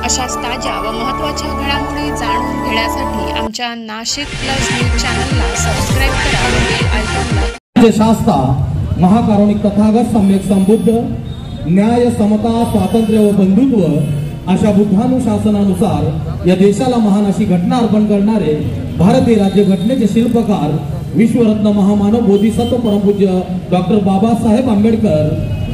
अशाच ताज्या व महत्त्वाच्या घडामोडी जाणून घेण्यासाठी आमच्या नाशिक प्लस न्यूज चॅनलला सबस्क्राइब करा व बेल आयकॉनला शास्ता महाकारुणिक तथागत सम्यक संबुद्ध न्याय समता स्वातंत्र्य व बंधुत्व अशा बुद्धानुशासनानुसार या देशाला महान अशी घटना अर्पण करणारे भारतीय राज्यघटनेचे शिल्पकार विश्वरत्न महामानव बोधिसत्व परमपूज्य डॉक्टर बाबासाहेब आंबेडकर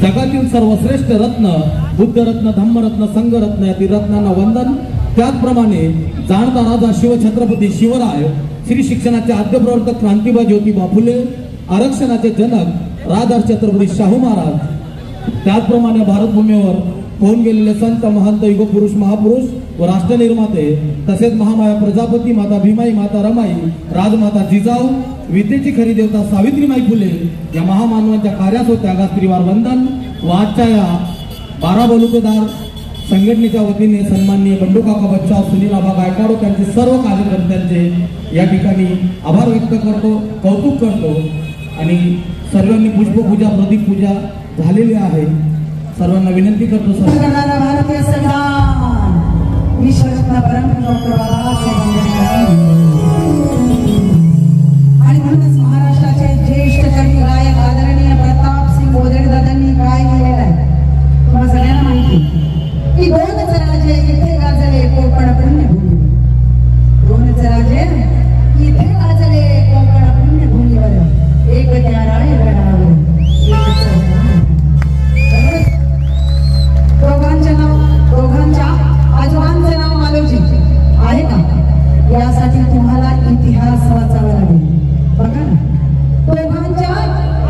जगातील सर्वश्रेष्ठ रत्न बुद्धरत्न धम्मरत्न संघरत्न या रत्नांना वंदन। त्याचप्रमाणे जाणता राजा शिवछत्रपती शिवराय, श्री शिक्षणाचे आद्य प्रवर्तक क्रांतिबा ज्योतिबा फुले, आरक्षणाचे जनक राजर्षी छत्रपती शाहू महाराज, त्याचप्रमाणे भारतभूमीवर होऊन गेलेले संत महंत युगपुरुष महापुरुष व राष्ट्रनिर्माते तसेच महामाया प्रजापती माता भीमाई माता रमाई राजमाता जिजाऊ विद्येची खरी देवता सावित्रीबाई फुले या महामानवांच्या कार्यास व त्यागास त्रिवार वंदन व आजच्या या 12 बलुतेदार संघटनेच्या वतीने सन्माननीय बंडू काका बच्चाव, सुनील आबा गायकवाड त्यांचे सर्व कार्यकर्त्यांचे या ठिकाणी आभार व्यक्त करतो, कौतुक करतो आणि सर्वांनी पुष्पपूजा प्रदीप पूजा झालेली आहे। सर्वांना विनंती करतो भारतीय संविधान विश्वरत्न परमपूज्य डॉक्टर बाबासाहेब आंबेडकर आणि म्हणूनच महाराष्ट्राचे ज्येष्ठ कवी गायक आदरणीय प्रतापसिंग गोदडे दादांनी काय केलेलं आहे तुम्हाला सगळ्यांना माहिती की दोनच राजे इथे गाजले कोकण पुण्यभूमी, दोनच राजे इथे गाजले कोकण पुण्यभूमीवर, एक त्या रायगडावर दोघांच्या आजोबांचे नाव मालोजी आहे का? यासाठी तुम्हाला इतिहास वाचावा लागेल। बघा ना, दोघांच्या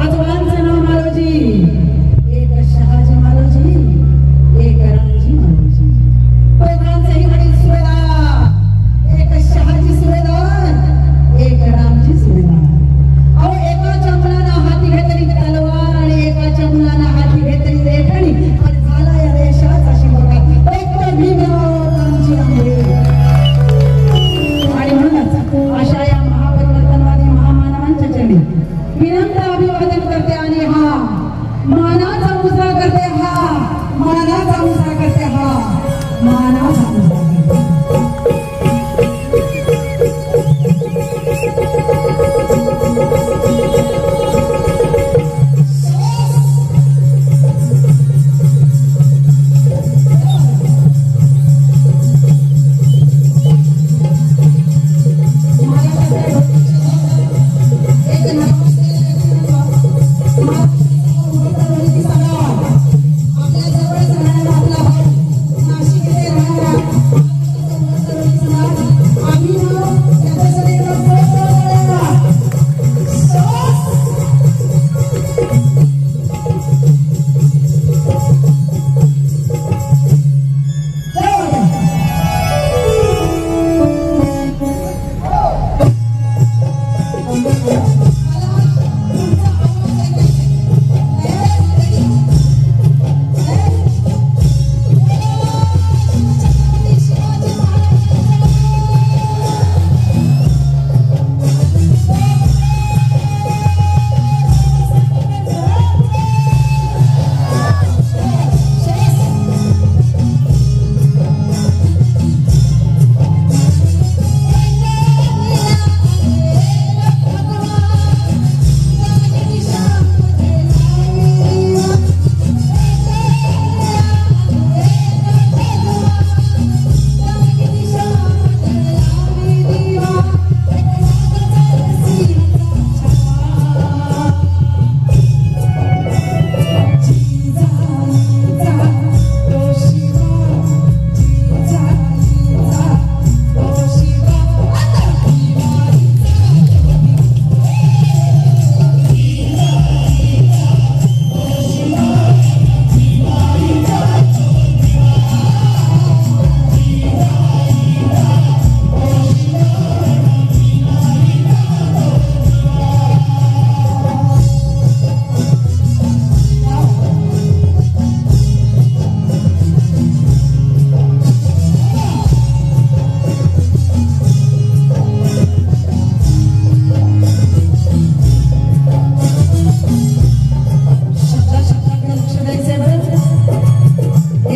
आजोबांचे नाव मालोजी, एक शहाजी मालोजी, एक रामजी मालोजी। दोघांचेही वडील सुभेदार, एक शहाजी सुभेदार, एक रामजी सुभेदार। अहो, एकाच्या मुलांना हाती घेतली तलवार आणि एकाच्या मुलांना हाती घेतली रेखणी आणि झाला या देशाचा शिवका डॉक्टर भीमराव रामजी आंबेडकर। आणि म्हणूनच अशा या महापरिवर्तनवादी महामानवांच्या चरणी विनम्र अभिवादन करते आणि हा मानाचा मुजरा करते, हा मानाचा मुजरा करते, हा मानाचा मुजरा करते।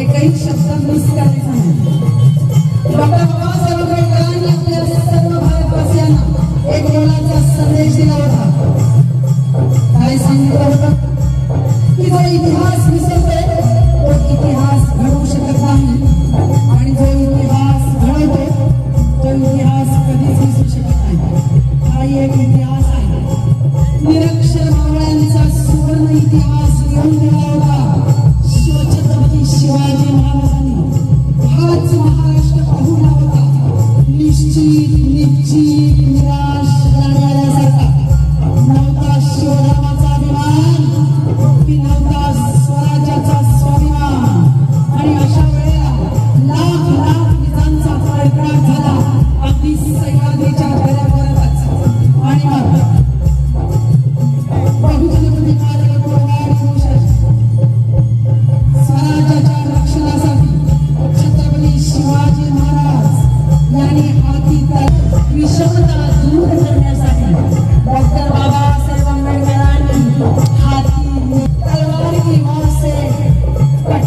एकही शब्द मिस करायचा नाही।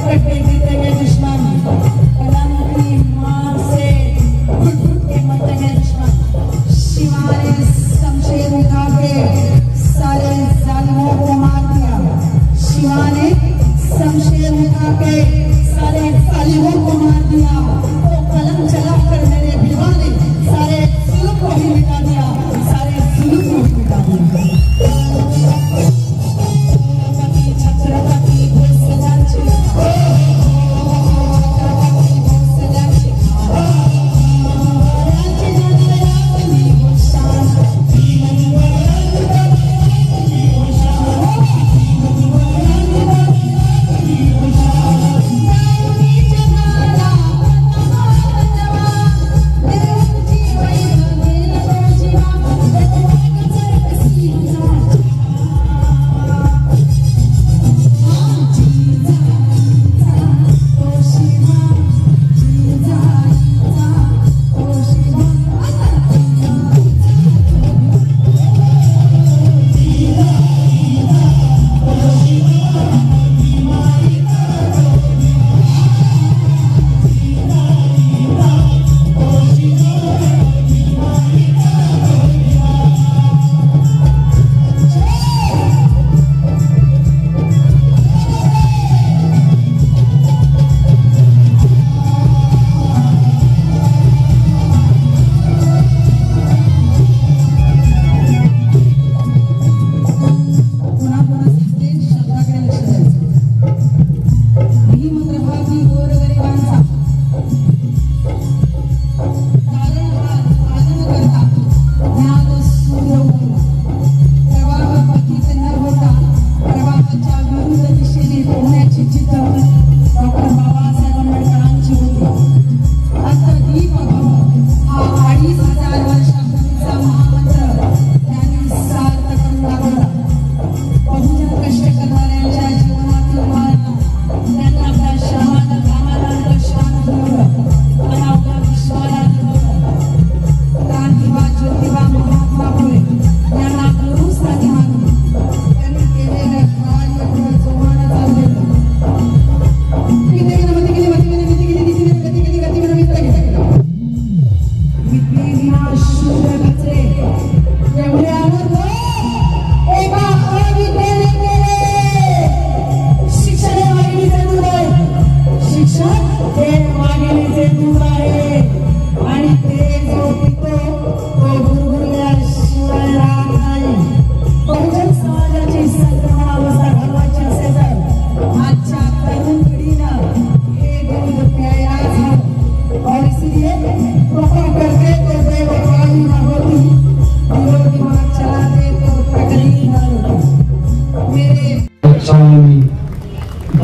कट्टे जीतेंगे दुश्मन, कलम की मार से फुट फुट के मरेंगे दुश्मन। शिवाने शमशेर उठा के सारे जालिमों को मार दिया, शिवाने शमशेर उठा के सारे जालिमों को मार दिया। वो कलम चला कर मेरे भिवा ने सारे जुल्म को ही मिटा दिया, सारे जुल्म को ही मिटा दिया।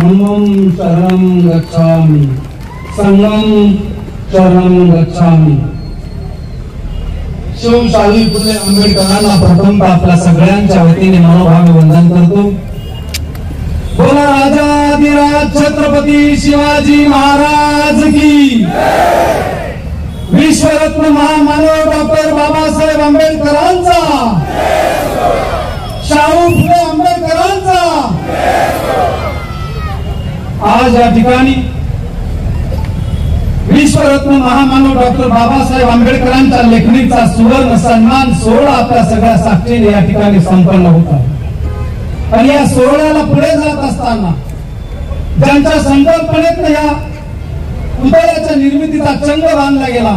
धम्मं शरणं गच्छामि, संघं शरणं गच्छामि। शिवशाही फुले आंबेडकरांना प्रथमतः आपल्या सगळ्यांच्या वतीने मनोभावे वंदन करतो। बोला राजाधिराज छत्रपती शिवाजी महाराज की। विश्वरत्न महामानव डॉक्टर बाबासाहेब आंबेडकरांचा, शाहू फुले आंबेडकरांचा। आज या ठिकाणी विश्वरत्न महामानव डॉक्टर बाबासाहेब आंबेडकरांच्या लेखणीचा सुवर्ण सन्मान सोहळा आपल्या सगळ्या साक्षीने या ठिकाणी संपन्न होता। आणि या सोहळ्याला पुढे जात असताना ज्यांच्या संकल्पनेत या पुतळ्याच्या निर्मितीचा चंग बांधला गेला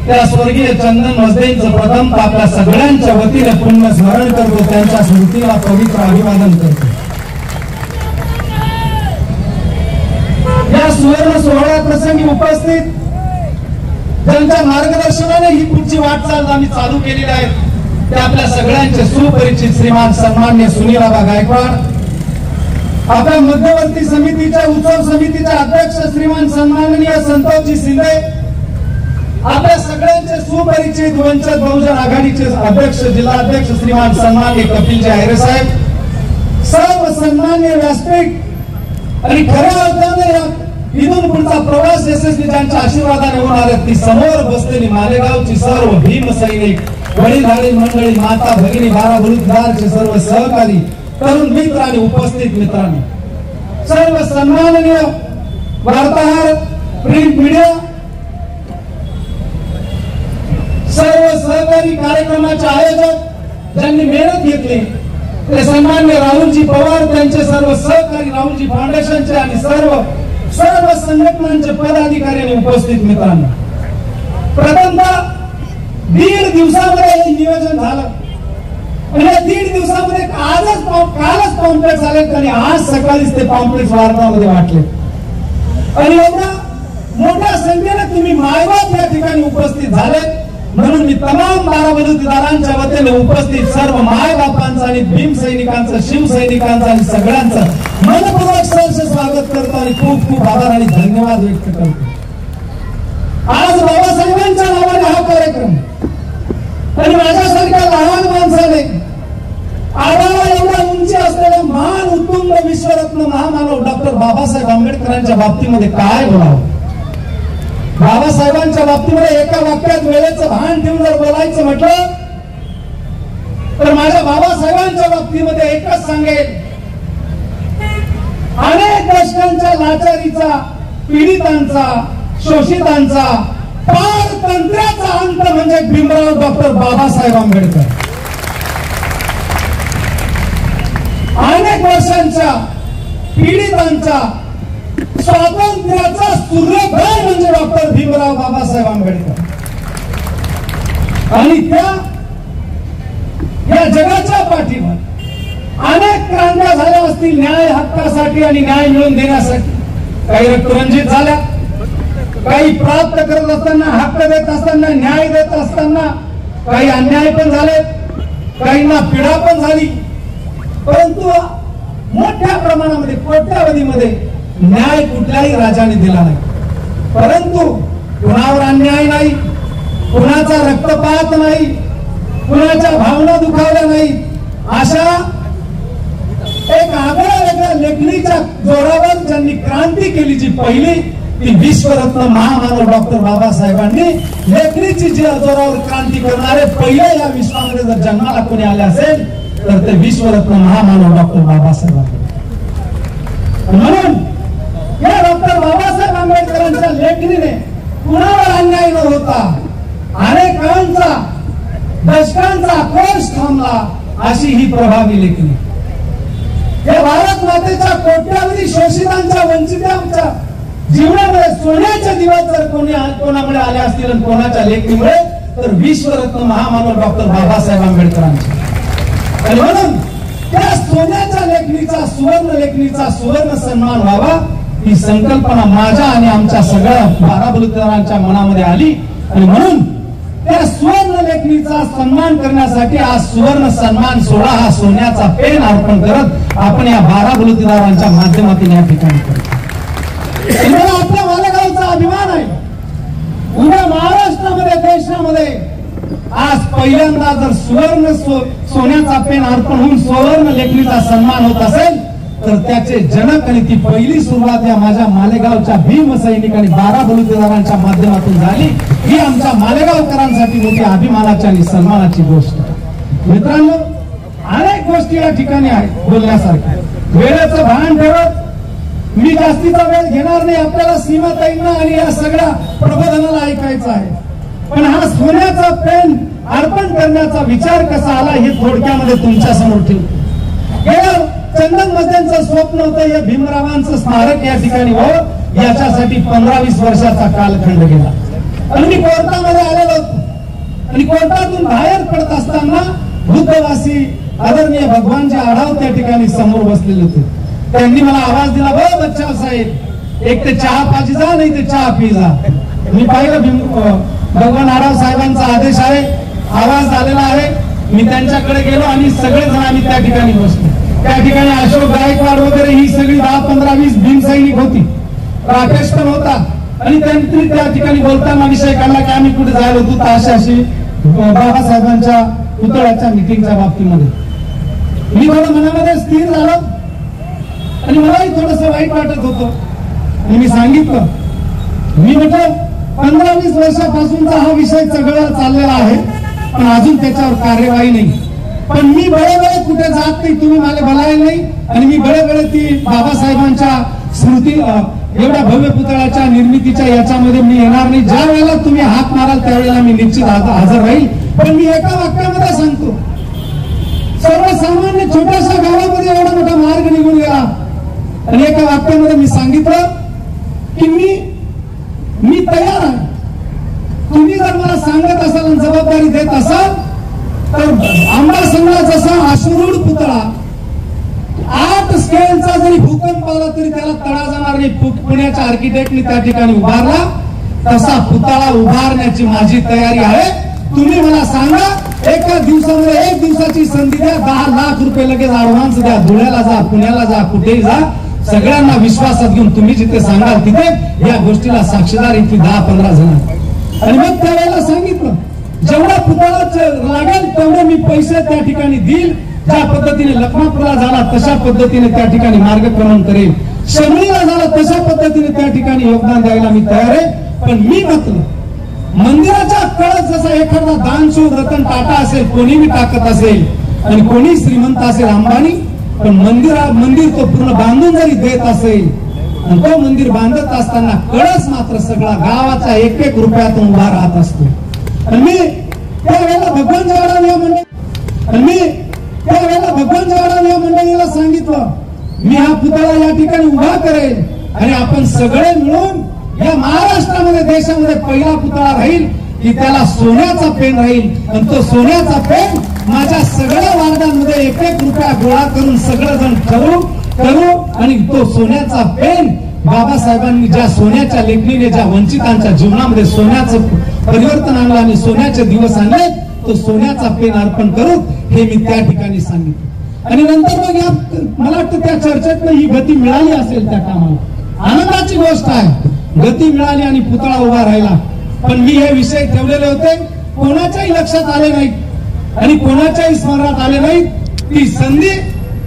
त्या स्वर्गीय चंदन मजदेंचं प्रथम आपल्या सगळ्यांच्या वतीने पुण्य स्मरण करतो, त्यांच्या स्मृतीला पवित्र अभिवादन करतो। या सुवर्ण सोहळ्या प्रसंगी उपस्थित ज्यांच्या मार्गदर्शनाने ही पुढची वाटचाल आम्ही चालू केलेली आहे ते आपल्या सगळ्यांचे सुपरिचित श्रीमान सन्मान्य सुनीलआबा गायकवाड, आपल्या मध्यवर्ती समितीच्या उत्सव समितीचे अध्यक्ष श्रीमान सन्माननीय संतोषजी शिंदे, आपल्या सगळ्यांचे सुपरिचित वंचित बहुजन आघाडीचे अध्यक्ष जिल्हाध्यक्ष श्रीमान सन्माननीय कपिलजी आयरे साहेब, सर्व सन्मान्य व्यासपीठ आणि खऱ्या अर्थाने इथून पुढचा प्रवास यशस्वी ज्यांच्या आशीर्वादाने होणार आहे ती समोर बसलेली मालेगावची सर्व भीम सैनिक, वडीलधारी मंडळी, माता भगिनी, बारा बलुतदारचे सर्व सहकारी, तरुण मित्र आणि उपस्थित मित्रांनी, सर्व सन्माननीय वार्ताहर, प्रिंट मीडिया, सर्व सहकारी कार्यक्रमाचे आयोजक ज्यांनी मेहनत घेतली ते सन्मान्य राहुलजी पवार, त्यांचे सर्व सहकारी, राहुलजी फाउंडेशनचे आणि सर्व संघटनांचे पदाधिकारी उपस्थित मित्रांनो, प्रथमतः 1.5 दिवसामध्ये हे नियोजन झालं आणि या 1.5 दिवसामध्ये कालच पॉम्पलेट झाले आणि आज सकाळीच ते पॉम्पलेट वार्तामध्ये वाटले आणि एवढा मोठ्या संख्येने तुम्ही मायबाप या ठिकाणी उपस्थित झाले म्हणून मी तमाम बाराबलुतेदारांच्या वतीने उपस्थित सर्व मायबापांचं आणि भीम सैनिकांचं, शिवसैनिकांचं आणि सगळ्यांचं मनपूर्वक सहर्ष स्वागत करतो आणि खूप खूप आभार आणि धन्यवाद व्यक्त करतो। आज बाबासाहेबांच्या नावाने हा कार्यक्रम आणि माझ्यासारख्या लहान माणसाने आम्हाला एवढ्या उंची असलेल्या महान उत्तुंग विश्वरत्न महामानव डॉक्टर बाबासाहेब आंबेडकरांच्या बाबतीमध्ये काय बोलावं। बाबासाहेबांच्या बाबतीमध्ये एका वाक्यात वेळेचं भान ठेवून जर बोलायचं म्हटलं तर माझ्या बाबासाहेबांच्या बाबतीमध्ये एकच सांगेल, अनेक कष्टांच्या लाचारीचा, पीडितांचा, शोषितांचा, पारतंत्र्याचा अंत म्हणजे भीमराव डॉक्टर बाबासाहेब आंबेडकर। अनेक वर्षांच्या पीडितांचा, स्वातंत्र्याचा सूर्योदय म्हणजे डॉक्टर भीमराव बाबासाहेब आंबेडकर आणि या जगाच्या पाठीवर अनेक क्रांत्या झाल्या असतील न्याय हक्कासाठी आणि न्याय मिळवून देण्यासाठी। काही रक्तरंजित झाल्या, काही प्राप्त करत असताना, हक्क देत असताना, न्याय देत असताना काही अन्याय पण झाले, काहींना पीडा पण झाली, परंतु मोठ्या प्रमाणामध्ये कोट्यावधीमध्ये न्याय कुठल्याही राजाने दिला नाही। परंतु कुणावर अन्याय नाही, कुणाचा रक्तपात नाही, कुणाच्या भावना दुखावल्या नाही, अशा एक आगळ्या वेगळ्या लेखणीच्या जोरावर ज्यांनी क्रांती केली, जी पहिली ती विश्वरत्न महामानव डॉक्टर बाबासाहेबांनी लेखणीची जी जोरावर क्रांती करणारे पहिले या विश्वामध्ये जर जन्माला कोणी आले असेल तर ते विश्वरत्न महामानव डॉक्टर बाबासाहेब। म्हणून या डॉक्टर बाबासाहेब आंबेडकरांच्या लेखणीने कुणावर अन्याय न होता अनेकांचा, दशकांचा आक्रोश थांबला, अशी ही प्रभावी लेखणी। या भारत मातेच्या कोट्यावधी शोषितांच्या, वंचितांच्या जीवनामध्ये सोन्याचे दिवस जर कोणामुळे आले असतील आणि कोणाच्या लेखणीमुळे तर विश्वरत्न महामानव डॉक्टर बाबासाहेब आंबेडकरांचे। आणि म्हणून त्या सोन्याच्या लेखणीचा, सुवर्ण लेखणीचा सुवर्ण सन्मान व्हावा ही संकल्पना माझ्या आणि आमच्या सगळ्या बाराबलुतेदारांच्या मनामध्ये आली आणि म्हणून त्या सुवर्ण लेखणीचा सन्मान करण्यासाठी आज सुवर्ण सन्मान सोहळा हा सोन्याचा पेन अर्पण करत आपण या बाराबलुतेदारांच्या माध्यमातून या ठिकाणी करतो। आपल्या मालेगावचा अभिमान आहे। उद्या महाराष्ट्रामध्ये, देशामध्ये आज पहिल्यांदा जर सुवर्ण सोन्याचा पेन अर्पण होऊन सुवर्ण लेखणीचा सन्मान होत असेल तर त्याचे जनक आणि ती पहिली सुरुवात या माझ्या मालेगावच्या भीम सैनिक आणि बाराबलुतेदारांच्या माध्यमातून झाली। ही आमच्या मालेगावकरांसाठी मोठी अभिमानाची आणि सन्मानाची गोष्ट। मित्रांनो, अनेक गोष्टी या ठिकाणी आहेत बोलण्यासारख्या। वेळेचं भान ठेवत मी जास्तीचा वेळ घेणार नाही, आपल्याला सीमाताईंना आणि या सगळ्या प्रबोधनाला ऐकायचं आहे, पण हा सोन्याचा पेन अर्पण करण्याचा विचार कसा आला हे थोडक्यामध्ये तुमच्या समोर ठेवतो। गेल्या चंदन मध्यांचं स्वप्न होतं या भीमरावांचं स्मारक या ठिकाणी हो, याच्यासाठी 15-20 वर्षाचा कालखंड गेला आणि मी कोर्टामध्ये आलेलो होतो आणि कोर्टातून बाहेर पडत असताना बुद्धवासी आदरणीय भगवानजी आढाव त्या ठिकाणी समोर बसलेले होते। त्यांनी मला आवाज दिला, बघ बच्चा साहेब, एक ते चहा पाजी जा, नाही ते चहा पी जा। मी पाहिलं भगवान आढाव साहेबांचा आदेश आहे, आवाज आलेला आहे। मी त्यांच्याकडे गेलो आणि सगळेजण आम्ही त्या ठिकाणी बसलो। त्या ठिकाणी अशोक गायकवाड वगैरे ही सगळी 10, 15, 20 भीम सैनिक होती, राकेश पण होता आणि त्यांनी त्या ठिकाणी बोलताना विषय काढला की आम्ही कुठे जायला होतो तर अशी बाबासाहेबांच्या पुतळ्याच्या मिटिंगच्या बाबतीमध्ये। मी थोडं मनामध्ये स्थिर झालो आणि मलाही थोडस वाईट वाटत होतं आणि मी सांगितलं, मी म्हटलं 15-20 वर्षापासूनचा हा विषय सगळा चाललेला आहे पण अजून त्याच्यावर कार्यवाही नाही, पण मी बळे कुठे जात नाही, तुम्ही मला बोलायला नाही. आणि मी बळे ती बाबासाहेबांच्या स्मृती एवढ्या भव्य पुतळ्याच्या निर्मितीच्या याच्यामध्ये मी येणार नाही. ज्या वेळेला तुम्ही हात माराल त्यावेळेला मी निश्चित हजर राहील. पण मी एका वाक्यामध्ये सांगतो, सर्वसामान्य छोट्याशा गावामध्ये एवढा मोठा मार्ग निघून गेला आणि एका वाक्यामध्ये मी सांगितलं की मी तयार आहे. तुम्ही जर मला सांगत असाल आणि जबाबदारी देत असाल तर आमदार संघाला जसा अश्रूढ पुतळा 8 स्केलचा जरी भूकंप आला तरी त्याला तडा जाणार नाही, पुण्याच्या आर्किटेक्टनी त्या ठिकाणी उभारला, तसा पुतळा उभारण्याची माझी तयारी आहे. तुम्ही मला सांगा, एका दिवसामध्ये 1 दिवसाची संधी द्या, 10 लाख रुपये लगेच ऍडव्हान्स द्या, धुळ्याला जा, पुण्याला जा, कुठेही जा, सगळ्यांना विश्वासात घेऊन तुम्ही जिथे सांगाल तिथे या गोष्टीला साक्षीदार इथे 10-15 जण. आणि मग त्यावेळेला सांगितलं जेवढा पुतळा लागेल तेवढे मी पैसे त्या ठिकाणी देईल. ज्या पद्धतीने लखमापूरला झाला तशा पद्धतीने त्या ठिकाणी मार्गक्रमण करेल, शमळीला झाला तशा पद्धतीने त्या ठिकाणी योगदान द्यायला मी तयार आहे. पण मी म्हटलं मंदिराच्या कळस जसा एखादा दानशूर रतन टाटा असेल, कोणी मी टाकत असेल आणि कोणी श्रीमंत असेल अंबानी, पण मंदिर तो पूर्ण बांधून जरी देत असेल आणि तो मंदिर बांधत असताना कळस मात्र सगळा गावाचा 1-1 रुपयातून उभा राहत असतो. आणि मी त्यावेळेला भगवान जगडाव या मंडळीला सांगितलं मी हा पुतळा या ठिकाणी उभा करेल आणि आपण सगळे मिळून या महाराष्ट्रामध्ये देशामध्ये पहिला पुतळा राहील की त्याला सोन्याचा पेन राहील आणि तो सोन्याचा पेन माझ्या सगळ्या वार्डांमध्ये 1-1 रुपया गोळा करून सगळं जण करू आणि तो सोन्याचा पेन बाबासाहेबांनी ज्या सोन्याच्या लेखणीने ज्या वंचितांच्या जीवनामध्ये सोन्याचं परिवर्तन आणलं आणि सोन्याचे दिवस आणले, तो सोन्याचा पेन अर्पण करू हे मी त्या ठिकाणी सांगितलं. आणि नंतर मग मला वाटतं त्या चर्चेत ही गती मिळाली असेल त्या कामाला. आनंदाची गोष्ट आहे, गती मिळाली आणि पुतळा उभा राहिला. पण मी हे विषय ठेवलेले होते, कोणाच्याही लक्षात आले नाहीत आणि कोणाच्याही स्मरणात आले नाहीत. ती संधी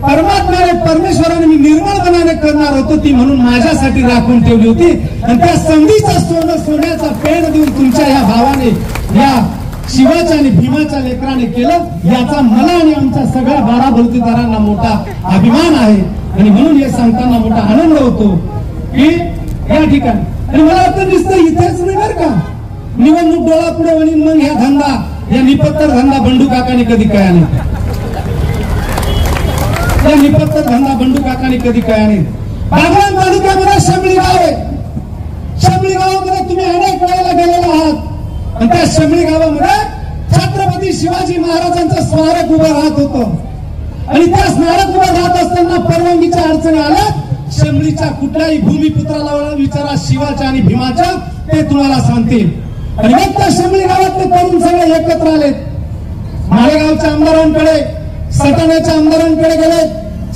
परमेश्वराने मी निर्मळपणाने करणार होतो ती म्हणून माझ्यासाठी राखून ठेवली होती. आणि त्या संधीचा सोन्याचा पेन देऊन तुमच्या या भावाने, या शिवाच्या आणि भीमाच्या लेकराने केलं, याचा मला आणि आमच्या सगळ्या 12 बलुतेदारांना मोठा अभिमान आहे. आणि म्हणून हे सांगताना मोठा आनंद होतो की या ठिकाणी. आणि मला वाटतं दिसतं इथेच नाही बरं का, निवडणूक डोळा पुढे म्हणून मग ह्या धंदा, या निपत्तर धंदा बंडू काकाने कधी कळला नाही. या निपत्तर धंदा बंडू काकाने कधी कळला नाही. बागलाण तालुक्यामध्ये शमळी गाव आहे. शमळी गावामध्ये तुम्ही अनेक वेळेला गेलेला आहात आणि त्या शमळी गावामध्ये छत्रपती शिवाजी महाराजांचं स्मारक उभं राहत होतं. आणि त्या स्मारक उभं राहत असताना परवानगीच्या अडचणी आल्या. शमळीच्या कुठल्याही भूमिपुत्राला विचारा शिवाच्या आणि भीमाच्या, ते तुम्हाला सांगतील. आणि मग त्या शमळी गावातले तरुण सगळे एकत्र आलेत. मालेगावच्या आमदारांकडे, सटाण्याच्या आमदारांकडे गेले,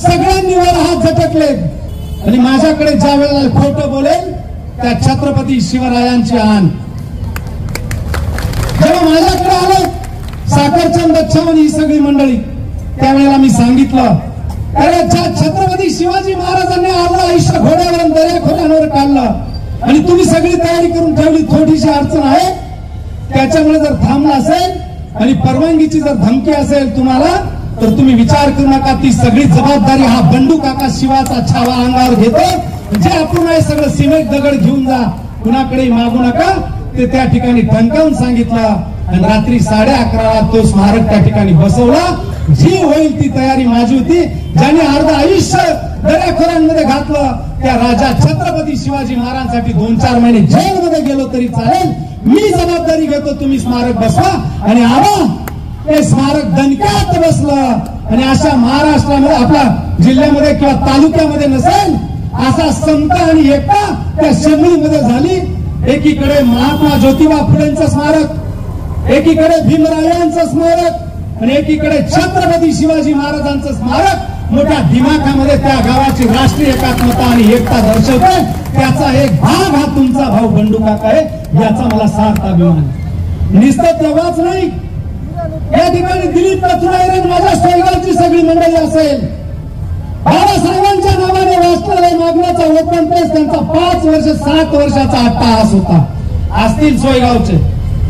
सगळ्यांनी वर हात झटकलेत आणि माझ्याकडे ज्या वेळेला खोटं बोलेल त्या छत्रपती शिवरायांची आण. जेव्हा माझ्याकडे आले साखरचंद चव्हाण ही सगळी मंडळी, त्यावेळेला मी सांगितलं अरे ज्या छत्रपती शिवाजी महाराजांनी आपलं आयुष्य घोड्यावर दर्या खोऱ्यांवर काढलं आणि तुम्ही सगळी तयारी करून ठेवली, थोडीशी अडचण आहे, त्याच्यामुळे जर थांबला असेल आणि परवानगीची जर धमकी असेल तुम्हाला तर तुम्ही विचार करू नका. ती सगळी जबाबदारी हा बंडू काका शिवाचा छावा अंगावर घेतो. जे आपण आहे सगळं सिमेंट दगड घेऊन जा, कुणाकडे मागू नका, ते त्या ठिकाणी ठणकावून सांगितलं. आणि रात्री 11:30 तो स्मारक त्या ठिकाणी बसवला. जी होईल ती तयारी माझी होती. ज्याने अर्ध आयुष्य दर्याखोऱ्यांमध्ये घातलं त्या राजा छत्रपती शिवाजी महाराजांसाठी 2-4 महिने जेलमध्ये गेलो तरी चालेल, मी जबाबदारी घेतो, तुम्ही स्मारक बसवा. आणि आवा ते स्मारक दणक्यात बसलं. आणि अशा महाराष्ट्रामध्ये आपल्या जिल्ह्यामध्ये किंवा तालुक्यामध्ये नसेल असा समता आणि एकता त्या शमळीमध्ये झाली. एकीकडे महात्मा ज्योतिबा फुलेंचं स्मारक, एकीकडे भीमरायांचं स्मारक आणि एकीकडे छत्रपती शिवाजी महाराजांचं स्मारक मोठ्या दिमाखामध्ये त्या गावाची राष्ट्रीय एकात्मता आणि एकता दर्शवते. त्याचा एक भाग हा तुमचा भाऊ बंडू काका आहे, याचा मला सार्थ अभिमान. निश्चित तेव्हाच नाही, या ठिकाणी दिलीप कचुरायरे माझ्या सोयगावची सगळी मंडळी असेल, बाबासाहेबांच्या नावाने राष्ट्रालय मागण्याचा ओपन प्रेस त्यांचा 5 वर्ष 7 वर्षाचा अट्टाहास होता. असतील सोयगावचे,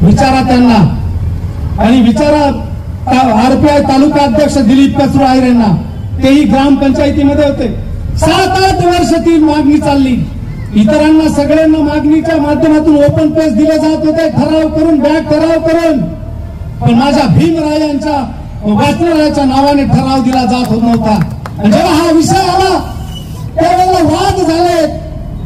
विचारा त्यांना आणि विचारा RPI तालुका अध्यक्ष दिलीप कचरू आयर यांना, तेही ग्रामपंचायतीमध्ये होते. 7-8 वर्ष ती मागणी चालली. इतरांना सगळ्यांना मागणीच्या माध्यमातून ओपन पेज दिले जात होते, ठराव करून, बॅग ठराव करून. पण माझ्या भीमरायांच्या वाचनालयाच्या नावाने ठराव दिला जात नव्हता. आणि जेव्हा हा विषय आला त्यावेळेला वाद झाले,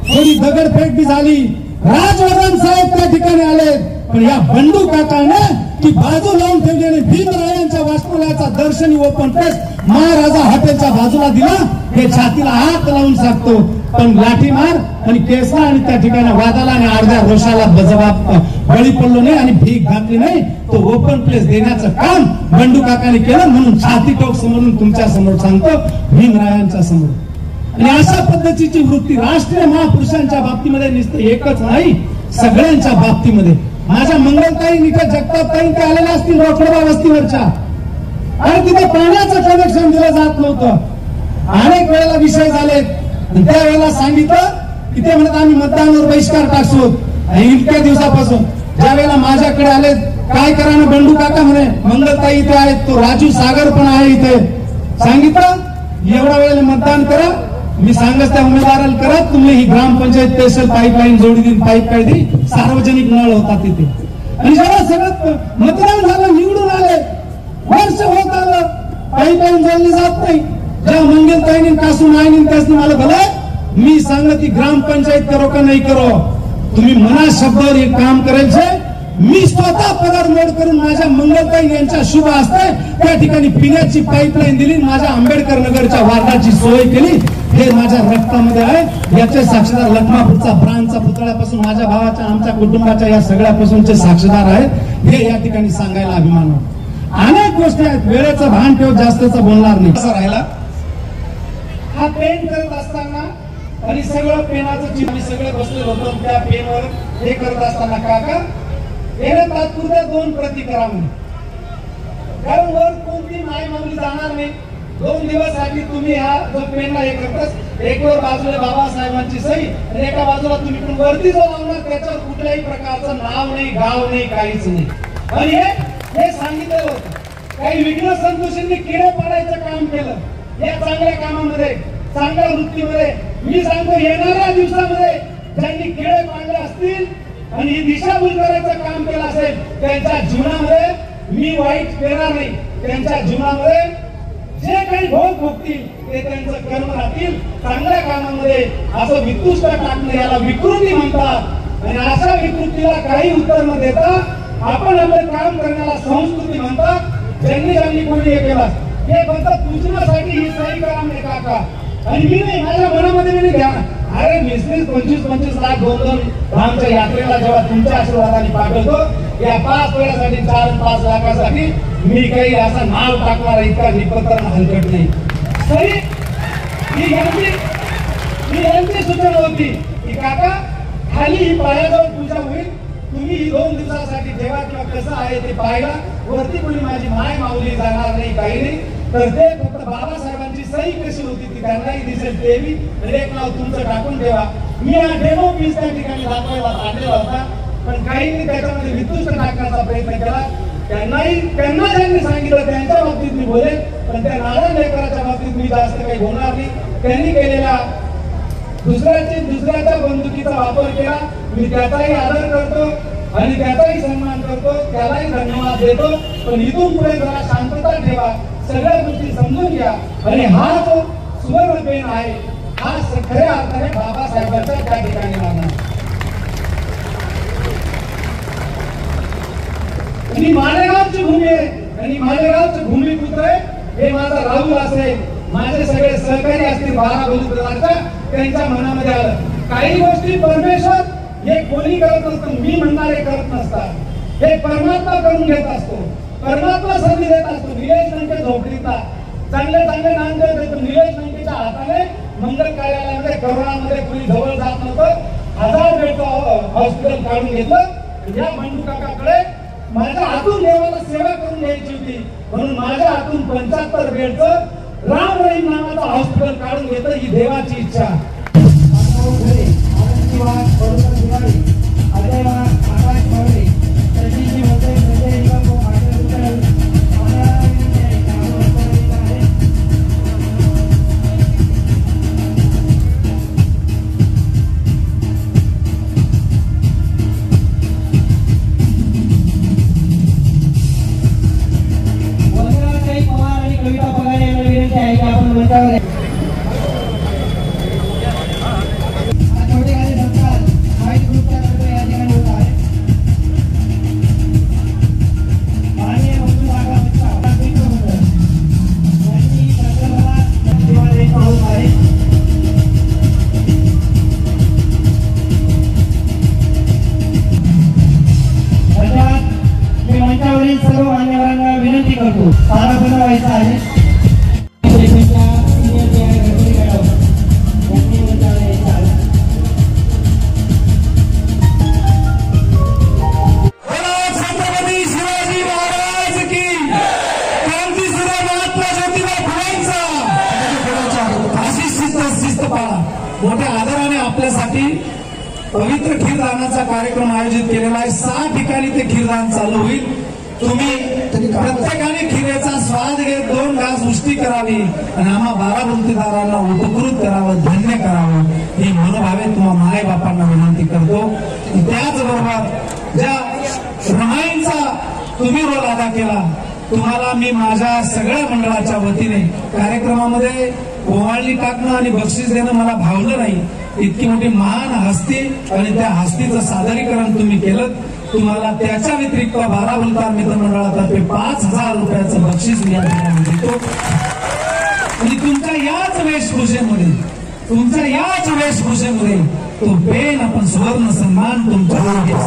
थोडी दगडफेक बी झाली. राजवर्धन साहेब त्या ठिकाणी आले, पण या बंडू काकाने ती बाजू लावून ठेवली आणि भीमरायांच्या वाचनालयाचा दर्शनी ओपन पेज महाराजा हॉटेलच्या बाजूला दिला. हे छातीला हात लावून सांगतो, पण लाठीमार आणि केसला आणि त्या ठिकाणी वादाला आणि अर्ध्या रोषाला बळी पडलो नाही आणि भीक घातली नाही. तो ओपन प्लेस देण्याचं काम बंडू काकाने केलं. म्हणून छाती टोक समोरून तुमच्या समोर सांगतो, भीमरायांच्या समोर. आणि अशा पद्धतीची वृत्ती राष्ट्रीय महापुरुषांच्या बाबतीमध्ये नुसतं एकच नाही, सगळ्यांच्या बाबतीमध्ये. माझ्या मंगलताई निकट जगतापताई ते आलेल्या असतील रोकडबा वस्तीवरच्या, आणि तिथे पाण्याचं कनेक्शन दिलं जात नव्हतं. अनेक वेळेला विषय झाले. त्यावेळेला सांगितलं की ते म्हणत आम्ही मतदानावर बहिष्कार टाकतो. आणि इतक्या दिवसापासून ज्या वेळेला माझ्याकडे आले, काय करा ना बंडू काका म्हणे, मंगलताई इथे आहेत, तो राजू सागर पण आहे इथे. सांगितलं एवढ्या वेळेला मतदान करा. मी सांगत त्या उमेदवाराला करा, तुम्ही ही ग्रामपंचायत स्पेशल पाईपलाईन जोडी देईन, पाईप काढली, सार्वजनिक नळ होता तिथे. आणि जेव्हा सगळं मतदान झालं, निवडून आले, वर्ष होत आलं, पाईपलाईन जोडली जात नाही. जेव्हा मंगलताईने कासून आईने त्यासनी मला भलं, मी सांगत ती ग्रामपंचायत करो का नाही करो, तुम्ही मना शब्दावर हे काम करायचे. मी स्वतः पगार मोड करून माझ्या मंगलताई यांच्या शुभ हस्ते त्या ठिकाणी पिण्याची पाईपलाईन दिली, माझ्या आंबेडकर नगरच्या वार्डाची सोय केली. हे माझ्या रक्तामध्ये आहे. याचे साक्षीदार लखमापूरचा ब्रांचचा पुतळ्यापासून माझ्या भावाच्या, आमच्या कुटुंबाच्या, या सगळ्यापासूनचे साक्षीदार आहेत. हे या ठिकाणी सांगायला अभिमान वाटतो. अनेक गोष्टी आहेत, वेळेचं भान ठेव, जास्तचं बोलणार नाही. असं राहिला हा पेन करत असताना आणि सगळं पेनाचं चिन्ह सगळे बसलेलं होतं त्या पेनवर हे करत असताना काका याने तात्पुरत्या 2 प्रती करा म्हणे, कारण वर कोणती माय माऊली जाणार नाही. 2 दिवसासाठी तुम्ही हा जो पेनला हे करतास, एकवर बाजूला बाबासाहेबांची सही आणि एका बाजूला तुम्ही पण वरती जो लावणार त्याच्यावर कुठल्याही प्रकारचं नाव नाही, गाव नाही, काहीच नाही. आणि हे सांगितलं होतं. काही विघ्न संतोषींनी किडे पाडायचं काम केलं या चांगल्या कामामध्ये, चांगल्या वृत्तीमध्ये. मी सांगतो येणाऱ्या दिवसामध्ये ज्यांनी किडे पाडले असतील आणि ही दिशाभूल करायचं काम केलं असेल, त्यांच्या जीवनामध्ये मी वाईट करणार नाही. त्यांच्या जीवनामध्ये जे काही भोग भोगतील ते त्यांचं कर्म राहतील. चांगल्या कामामध्ये असं वितुष्ट टाकणं याला विकृती म्हणतात. आणि अशा विकृतीला काही उत्तर न देता आपण आपलं काम करण्याला संस्कृती म्हणतात. ज्यांनी कोणी हे केलं हे फक्त पूजनासाठी ही सही करा म्हणे काका. आणि मी नाही, माझ्या मनामध्ये मी घ्या, अरे 20-25 लाख 2 आमच्या यात्रेला जेव्हा तुमच्या आशीर्वादाने पाठवतो, या 5 वेळासाठी 4-5 लाखासाठी मी काही असं नाव टाकणार इतका निपत्रण हलकट नाही. तरी ही यांची सूचना होती की काका खाली ही पायाजवळ पूजा होईल, तुम्ही ही 2 दिवसासाठी ठेवा किंवा कसं आहे ते पाहायला. वरती कोणी माझी माय माऊली जाणार नाही, काही नाही. तर ते फक्त बाबासाहेबांची सही कशी होती ती त्यांनाही दिसेल, ते बी एक नाव तुमचं टाकून ठेवा. मी हा डेमो पीस त्या ठिकाणी दाखवायला आणलेला होता, पण काहींनी त्याच्यामध्ये वितुष्ट टाकण्याचा प्रयत्न केला. त्यांना ज्यांनी सांगितलं त्यांच्या बाबतीत मी बोलेल, पण त्या नारायण लेकराच्या बाबतीत मी जास्त काही बोलणार नाही. त्यांनी केलेला दुसऱ्याच्या बंदुकीचा वापर केला, मी त्याचाही आदर करतो आणि त्याचाही सन्मान करतो, त्यालाही धन्यवाद देतो. पण इथून पुढे जरा शांतता ठेवा, सगळ्या गोष्टी समजून घ्या. आणि हा जो सुवर्ण पेन आहे हा खऱ्या अर्थाने बाबासाहेबांच्या त्या ठिकाणी लागणार. आणि मालेगावची भूमी आहे आणि मालेगावचे भूमिपुत्र आहे. हे माझा राहुल असेल, माझे सगळे सहकारी असतील 12 बलुतेदारच्या, त्यांच्या मनामध्ये आलं काही गोष्टी परमेश्वर हे कोणी करत नसतं, मी म्हणणारे करत नसतात. हे परमात्मा करून घेत असतो, परमात्मा संधी देत असतो. निलेश लंके झोपडीचा चांगले नामदेव देतो. निलेश लंकेच्या हाताने मंगल कार्यालयामध्ये करोनामध्ये कोणी जवळ जात नव्हतं. 1000 बेडचं हॉस्पिटल काढून घेतलं. या बंडू काकाकडे माझ्या हातून देवाला सेवा करून घ्यायची होती, म्हणून माझ्या हातून 75 बेडचं राम रहीम नावाचं हॉस्पिटल काढून घेतलं. ही देवाची इच्छा. आकाश करतो. तारा बनवायचा आहे. छत्रपती शिवाजी महाराज की, क्रांतीसूर्य महात्मा ज्योतिबा फुलेंचा. अशी शिस्त पाळा. मोठ्या आदराने आपल्यासाठी पवित्र खीरदानाचा कार्यक्रम आयोजित केलेला आहे. 6 ठिकाणी ते खीरदान चालू होईल. तुम्ही प्रत्येकाने खिरेचा स्वाद घेत 2 घास उष्टी करावी आणि आम्हा बाराबंदीदारांना उपकृत करावं, धन्य करावं ही मनोभावे तुम्हा माय बापांना विनंती करतो. त्याचबरोबर ज्या रमाईंचा तुम्ही रोल अदा केला, तुम्हाला मी माझ्या सगळ्या मंडळाच्या वतीने कार्यक्रमामध्ये ओवाळणी टाकणं आणि बक्षीस देणं मला भावलं नाही. इतकी मोठी महान हस्ती आणि त्या हस्तीचं सादरीकरण तुम्ही केलं. तुम्हाला त्याच्या व्यतिरिक्त बाराबलतार मित्रमंडळातर्फे 5,000 रुपयाचं बक्षीस मी या ठिकाणी देतो. आणि तुमच्या याच वेशभूषेमध्ये तो पेन आपण सुवर्ण सन्मान तुमच्या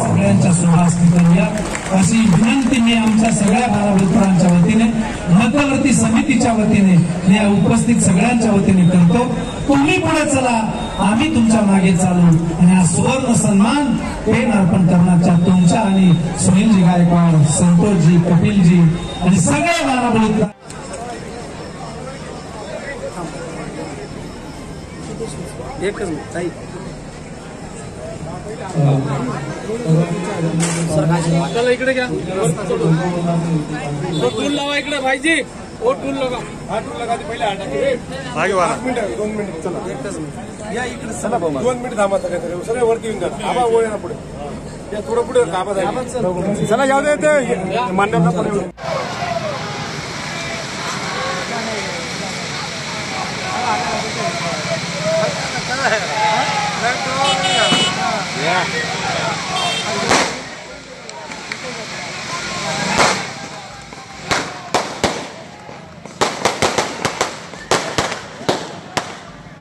सगळ्यांच्या सुहासनी करूया अशी विनंती मी आमच्या सगळ्या बाराबलतारांच्या वतीने, मध्यवर्ती समितीच्या वतीने, या उपस्थित सगळ्यांच्या वतीने करतो. तुम्ही पुढे चला, आम्ही तुमच्या मागे चालू आणि हा सुवर्ण सन्मान पेन अर्पण करण्याच्या तुमच्या आणि सुनीलजी गायकवाड, संतोषजी, कपिलजी आणि सगळे बाराबलतार एकच ताई चला इकडे घ्या. टूल लावा इकडे भाईजी. ओ टूल लगा. हा टूल लगा. पहिले आगे वाला 2 मिनिट चला. या इकडे चला भाऊ. 2 मिनिट थांबा. सगळे वरती येऊन जा. आबा ओळ ना पुढे. या थोडं पुढे काबा चला जाऊ दे ते मांडवला पुढे.